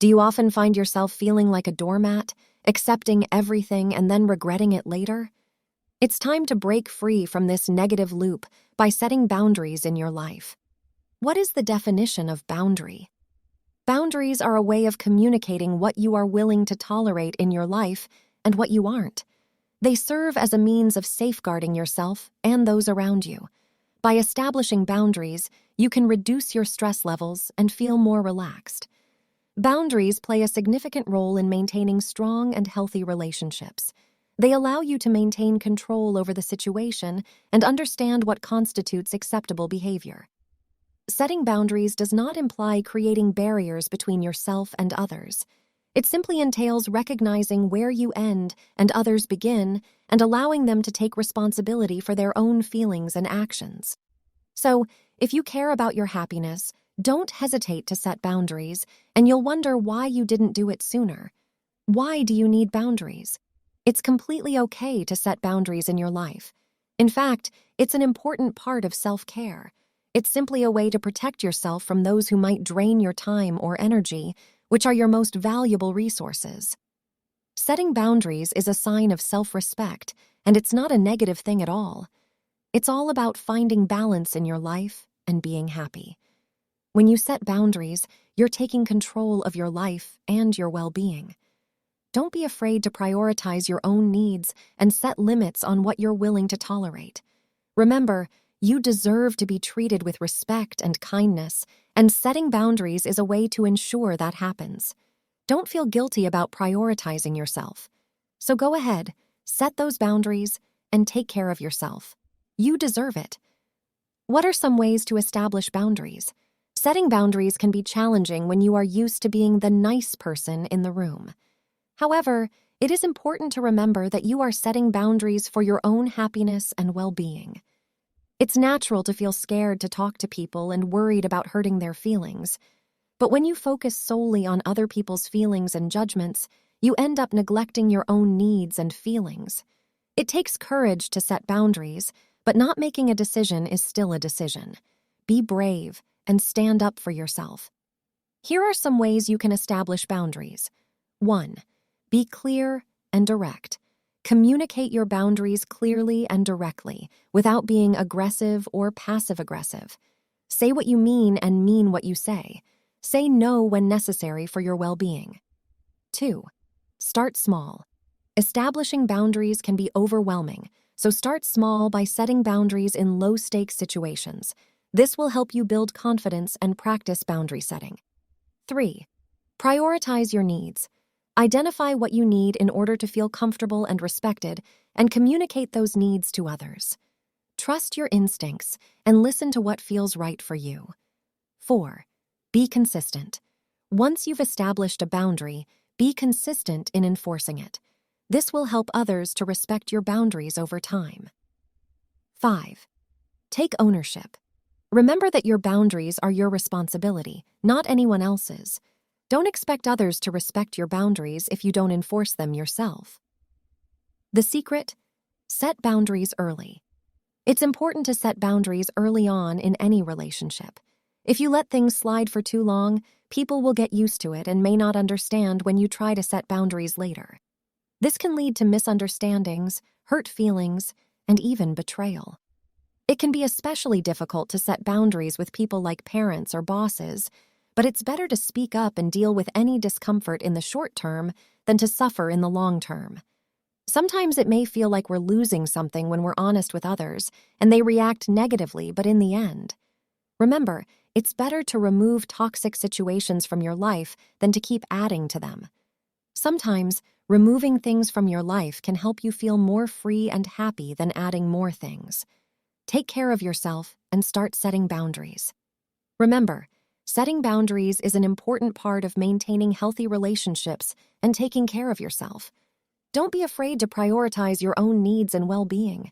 Do you often find yourself feeling like a doormat, accepting everything and then regretting it later? It's time to break free from this negative loop by setting boundaries in your life. What is the definition of boundary? Boundaries are a way of communicating what you are willing to tolerate in your life and what you aren't. They serve as a means of safeguarding yourself and those around you. By establishing boundaries, you can reduce your stress levels and feel more relaxed. Boundaries play a significant role in maintaining strong and healthy relationships. They allow you to maintain control over the situation and understand what constitutes acceptable behavior. Setting boundaries does not imply creating barriers between yourself and others. It simply entails recognizing where you end and others begin and allowing them to take responsibility for their own feelings and actions. So, if you care about your happiness, don't hesitate to set boundaries, and you'll wonder why you didn't do it sooner. Why do you need boundaries? It's completely okay to set boundaries in your life. In fact, it's an important part of self-care. It's simply a way to protect yourself from those who might drain your time or energy, which are your most valuable resources. Setting boundaries is a sign of self-respect, and it's not a negative thing at all. It's all about finding balance in your life and being happy. When you set boundaries, you're taking control of your life and your well-being. Don't be afraid to prioritize your own needs and set limits on what you're willing to tolerate. Remember, you deserve to be treated with respect and kindness, and setting boundaries is a way to ensure that happens. Don't feel guilty about prioritizing yourself. So go ahead, set those boundaries, and take care of yourself. You deserve it. What are some ways to establish boundaries? Setting boundaries can be challenging when you are used to being the nice person in the room. However, it is important to remember that you are setting boundaries for your own happiness and well-being. It's natural to feel scared to talk to people and worried about hurting their feelings. But when you focus solely on other people's feelings and judgments, you end up neglecting your own needs and feelings. It takes courage to set boundaries, but not making a decision is still a decision. Be brave and stand up for yourself. Here are some ways you can establish boundaries. 1. Be clear and direct. Communicate your boundaries clearly and directly, without being aggressive or passive-aggressive. Say what you mean and mean what you say. Say no when necessary for your well-being. 2. Start small. Establishing boundaries can be overwhelming, so start small by setting boundaries in low-stakes situations. This will help you build confidence and practice boundary setting. 3. Prioritize your needs. Identify what you need in order to feel comfortable and respected, and communicate those needs to others. Trust your instincts and listen to what feels right for you. 4. Be consistent. Once you've established a boundary, be consistent in enforcing it. This will help others to respect your boundaries over time. 5. Take ownership. Remember that your boundaries are your responsibility, not anyone else's. Don't expect others to respect your boundaries if you don't enforce them yourself. The secret? Set boundaries early. It's important to set boundaries early on in any relationship. If you let things slide for too long, people will get used to it and may not understand when you try to set boundaries later. This can lead to misunderstandings, hurt feelings, and even betrayal. It can be especially difficult to set boundaries with people like parents or bosses, but it's better to speak up and deal with any discomfort in the short term than to suffer in the long term. Sometimes it may feel like we're losing something when we're honest with others, and they react negatively, but in the end, remember, it's better to remove toxic situations from your life than to keep adding to them. Sometimes, removing things from your life can help you feel more free and happy than adding more things. Take care of yourself and start setting boundaries. Remember, setting boundaries is an important part of maintaining healthy relationships and taking care of yourself. Don't be afraid to prioritize your own needs and well-being.